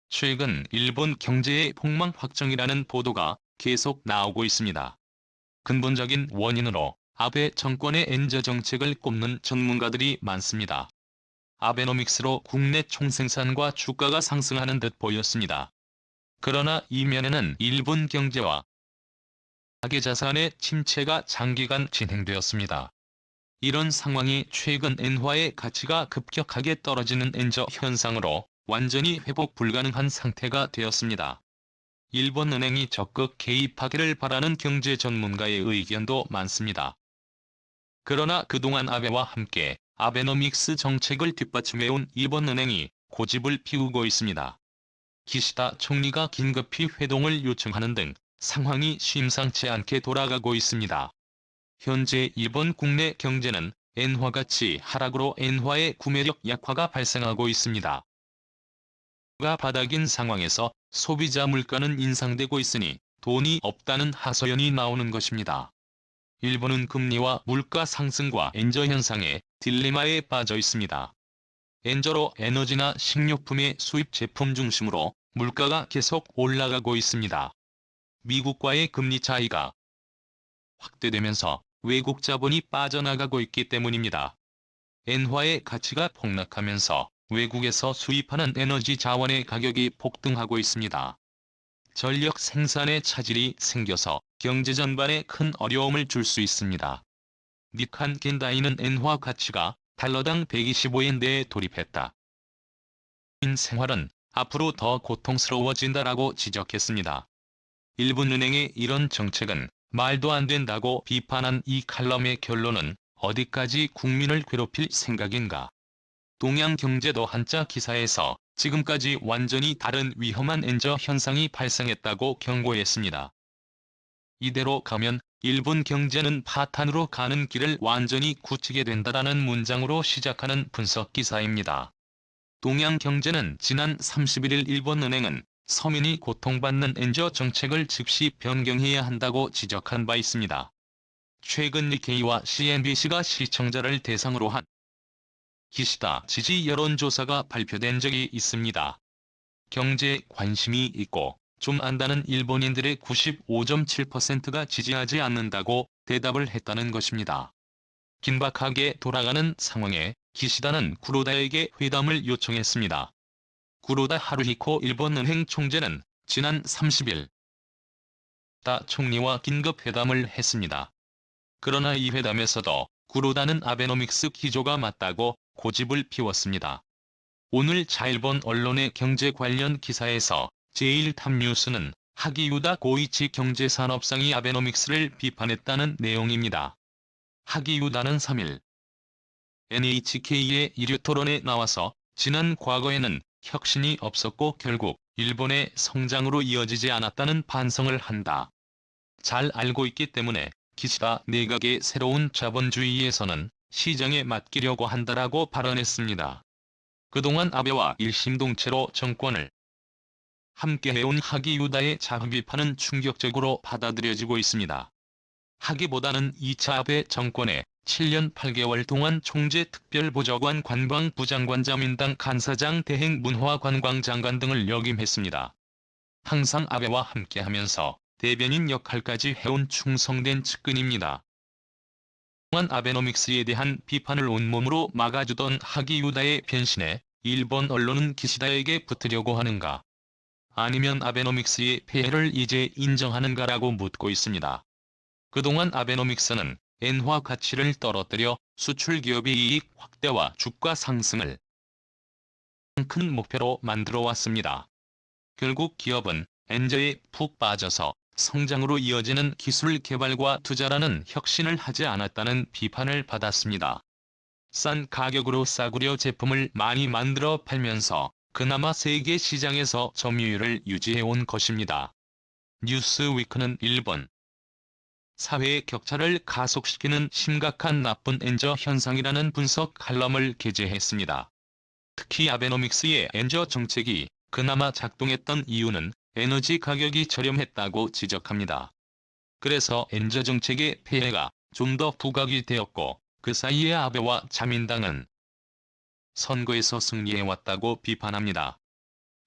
최근 일본 경제의 폭망 확정이라는 보도가 계속 나오고 있습니다. 근본적인 원인으로 아베 정권의 엔저 정책을 꼽는 전문가들이 많습니다. 아베노믹스로 국내 총생산과 주가가 상승하는 듯 보였습니다. 그러나 이면에는 일본 경제와 가계자산의 침체가 장기간 진행되었습니다. 이런 상황이 최근 엔화의 가치가 급격하게 떨어지는 엔저 현상으로 완전히 회복 불가능한 상태가 되었습니다. 일본은행이 적극 개입하기를 바라는 경제 전문가의 의견도 많습니다. 그러나 그동안 아베와 함께 아베노믹스 정책을 뒷받침해온 일본은행이 고집을 피우고 있습니다. 기시다 총리가 긴급히 회동을 요청하는 등 상황이 심상치 않게 돌아가고 있습니다. 현재 일본 국내 경제는 엔화 가치 하락으로 엔화의 구매력 약화가 발생하고 있습니다. 가 바닥인 상황에서 소비자 물가는 인상되고 있으니 돈이 없다는 하소연이 나오는 것입니다. 일본은 금리와 물가 상승과 엔저 현상의 딜레마에 빠져 있습니다. 엔저로 에너지나 식료품의 수입 제품 중심으로 물가가 계속 올라가고 있습니다. 미국과의 금리 차이가 확대되면서 외국 자본이 빠져나가고 있기 때문입니다. 엔화의 가치가 폭락하면서 외국에서 수입하는 에너지 자원의 가격이 폭등하고 있습니다. 전력 생산에 차질이 생겨서 경제 전반에 큰 어려움을 줄 수 있습니다. 니칸 겐다이는 엔화 가치가 달러당 125엔대에 돌입했다. 인 생활은 앞으로 더 고통스러워진다라고 지적했습니다. 일본은행의 이런 정책은 말도 안 된다고 비판한 이 칼럼의 결론은 어디까지 국민을 괴롭힐 생각인가? 동양경제도 한자 기사에서 지금까지 완전히 다른 위험한 엔저 현상이 발생했다고 경고했습니다. 이대로 가면 일본 경제는 파탄으로 가는 길을 완전히 굳히게 된다라는 문장으로 시작하는 분석 기사입니다. 동양경제는 지난 31일 일본은행은 서민이 고통받는 엔저 정책을 즉시 변경해야 한다고 지적한 바 있습니다. 최근 니케이와 CNBC가 시청자를 대상으로 한 기시다 지지 여론조사가 발표된 적이 있습니다. 경제에 관심이 있고 좀 안다는 일본인들의 95.7%가 지지하지 않는다고 대답을 했다는 것입니다. 긴박하게 돌아가는 상황에 기시다는 구로다에게 회담을 요청했습니다. 구로다 하루히코 일본은행 총재는 지난 30일 다 총리와 긴급 회담을 했습니다. 그러나 이 회담에서도 구로다는 아베노믹스 기조가 맞다고 고집을 피웠습니다. 오늘 자일본 언론의 경제 관련 기사에서 제1탑뉴스는 하기유다 고이치 경제산업상이 아베노믹스를 비판했다는 내용입니다. 하기유다는 3일 NHK의 일요토론에 나와서 지난 과거에는 혁신이 없었고 결국 일본의 성장으로 이어지지 않았다는 반성을 한다. 잘 알고 있기 때문에 기시다 내각의 새로운 자본주의에서는 시장에 맡기려고 한다라고 발언했습니다. 그동안 아베와 일심동체로 정권을 함께해온 하기유다의 자금 비판은 충격적으로 받아들여지고 있습니다. 하기보다는 2차 아베 정권의 7년 8개월 동안 총재 특별보좌관 관광부 장관 자민당 간사장 대행 문화관광 장관 등을 역임했습니다. 항상 아베와 함께하면서 대변인 역할까지 해온 충성된 측근입니다. 또한 아베노믹스에 대한 비판을 온몸으로 막아주던 하기유다의 변신에 일본 언론은 기시다에게 붙으려고 하는가? 아니면 아베노믹스의 폐해를 이제 인정하는가라고 묻고 있습니다. 그동안 아베노믹스는 엔화 가치를 떨어뜨려 수출 기업의 이익 확대와 주가 상승을 큰 목표로 만들어 왔습니다. 결국 기업은 엔저에 푹 빠져서 성장으로 이어지는 기술 개발과 투자라는 혁신을 하지 않았다는 비판을 받았습니다. 싼 가격으로 싸구려 제품을 많이 만들어 팔면서 그나마 세계 시장에서 점유율을 유지해온 것입니다. 뉴스위크는 일본 사회의 격차를 가속시키는 심각한 나쁜 엔저 현상이라는 분석 칼럼을 게재했습니다. 특히 아베노믹스의 엔저 정책이 그나마 작동했던 이유는 에너지 가격이 저렴했다고 지적합니다. 그래서 엔저 정책의 폐해가 좀 더 부각이 되었고 그 사이에 아베와 자민당은 선거에서 승리해왔다고 비판합니다.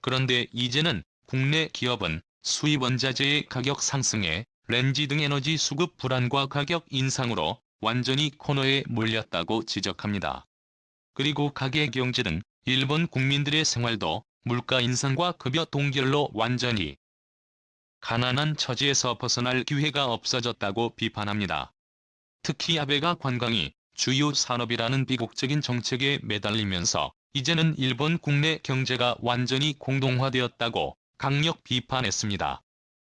그런데 이제는 국내 기업은 수입 원자재의 가격 상승에 렌지 등 에너지 수급 불안과 가격 인상으로 완전히 코너에 몰렸다고 지적합니다. 그리고 가계 경제 등 일본 국민들의 생활도 물가 인상과 급여 동결로 완전히 가난한 처지에서 벗어날 기회가 없어졌다고 비판합니다. 특히 아베가 관광이 주요 산업이라는 비극적인 정책에 매달리면서 이제는 일본 국내 경제가 완전히 공동화되었다고 강력 비판했습니다.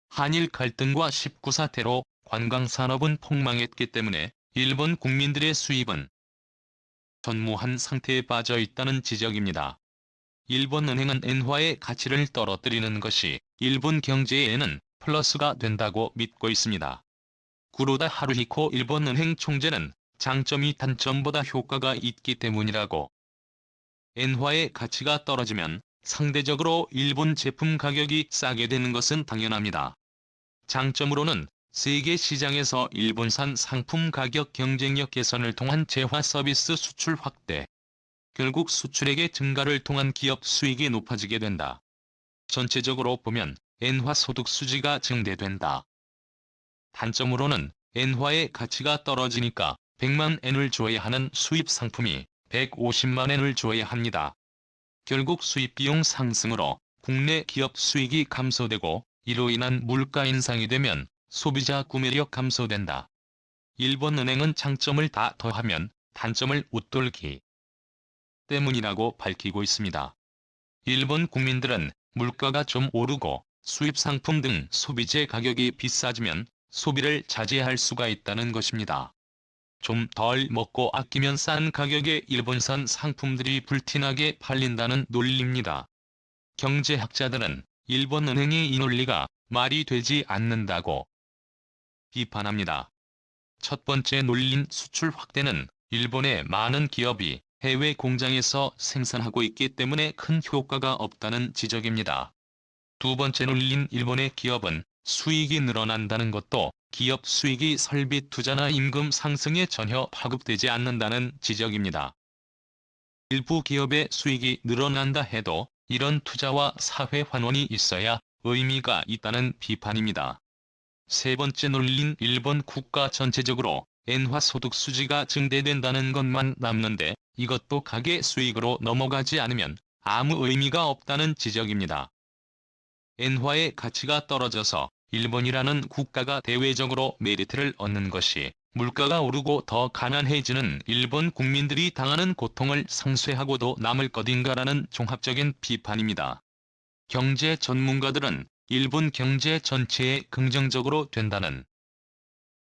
한일 갈등과 19 사태로 관광산업은 폭망했기 때문에 일본 국민들의 수입은 전무한 상태에 빠져 있다는 지적입니다. 일본은행은 엔화의 가치를 떨어뜨리는 것이 일본 경제에는 플러스가 된다고 믿고 있습니다. 구로다 하루히코 일본은행 총재는 장점이 단점보다 효과가 있기 때문이라고. 엔화의 가치가 떨어지면 상대적으로 일본 제품 가격이 싸게 되는 것은 당연합니다. 장점으로는 세계 시장에서 일본산 상품 가격 경쟁력 개선을 통한 재화 서비스 수출 확대, 결국 수출액의 증가를 통한 기업 수익이 높아지게 된다. 전체적으로 보면 엔화 소득 수지가 증대된다. 단점으로는 엔화의 가치가 떨어지니까 100만 엔을 줘야 하는 수입 상품이 150만 엔을 줘야 합니다. 결국 수입 비용 상승으로 국내 기업 수익이 감소되고 이로 인한 물가 인상이 되면 소비자 구매력 감소된다. 일본은행은 장점을 다 더하면 단점을 웃돌기 때문이라고 밝히고 있습니다. 일본 국민들은 물가가 좀 오르고 수입 상품 등 소비재 가격이 비싸지면 소비를 자제할 수가 있다는 것입니다. 좀 덜 먹고 아끼면 싼 가격에 일본산 상품들이 불티나게 팔린다는 논리입니다. 경제학자들은 일본은행의 이 논리가 말이 되지 않는다고 비판합니다. 첫 번째 논리인 수출 확대는 일본의 많은 기업이 해외 공장에서 생산하고 있기 때문에 큰 효과가 없다는 지적입니다. 두 번째 논리인 일본의 기업은 수익이 늘어난다는 것도 기업 수익이 설비 투자나 임금 상승에 전혀 파급되지 않는다는 지적입니다. 일부 기업의 수익이 늘어난다 해도 이런 투자와 사회 환원이 있어야 의미가 있다는 비판입니다. 세 번째 논리인 일본 국가 전체적으로 엔화 소득 수지가 증대된다는 것만 남는데 이것도 가계 수익으로 넘어가지 않으면 아무 의미가 없다는 지적입니다. 엔화의 가치가 떨어져서 일본이라는 국가가 대외적으로 메리트를 얻는 것이 물가가 오르고 더 가난해지는 일본 국민들이 당하는 고통을 상쇄하고도 남을 것인가라는 종합적인 비판입니다. 경제 전문가들은 일본 경제 전체에 긍정적으로 된다는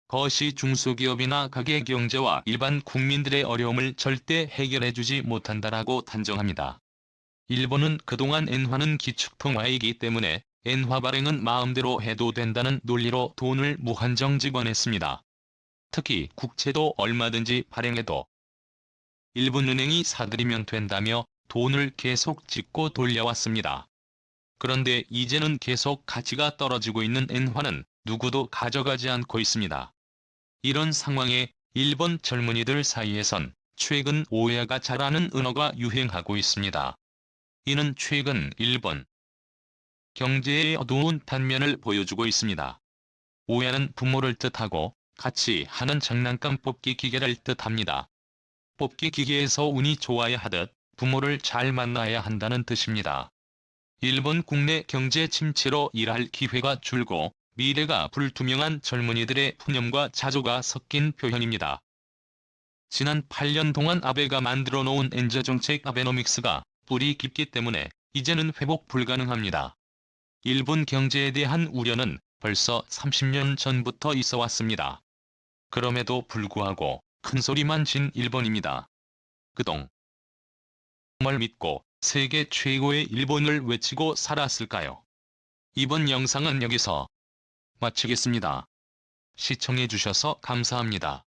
것이 중소기업이나 가계경제와 일반 국민들의 어려움을 절대 해결해주지 못한다라고 단정합니다. 일본은 그동안 엔화는 기축통화이기 때문에 엔화 발행은 마음대로 해도 된다는 논리로 돈을 무한정 집어냈습니다. 특히 국채도 얼마든지 발행해도 일본은행이 사들이면 된다며 돈을 계속 찍고 돌려왔습니다. 그런데 이제는 계속 가치가 떨어지고 있는 엔화는 누구도 가져가지 않고 있습니다. 이런 상황에 일본 젊은이들 사이에선 최근 오해가 잘하는 은어가 유행하고 있습니다. 이는 최근 일본 경제의 어두운 단면을 보여주고 있습니다. 오해는 부모를 뜻하고 같이 하는 장난감 뽑기 기계를 뜻합니다. 뽑기 기계에서 운이 좋아야 하듯 부모를 잘 만나야 한다는 뜻입니다. 일본 국내 경제 침체로 일할 기회가 줄고 미래가 불투명한 젊은이들의 푸념과 자조가 섞인 표현입니다. 지난 8년 동안 아베가 만들어 놓은 엔저 정책 아베노믹스가 뿌리 깊기 때문에 이제는 회복 불가능합니다. 일본 경제에 대한 우려는 벌써 30년 전부터 있어 왔습니다. 그럼에도 불구하고 큰소리만 친 일본입니다. 그동 뭘 믿고 세계 최고의 일본을 외치고 살았을까요? 이번 영상은 여기서 마치겠습니다. 시청해주셔서 감사합니다.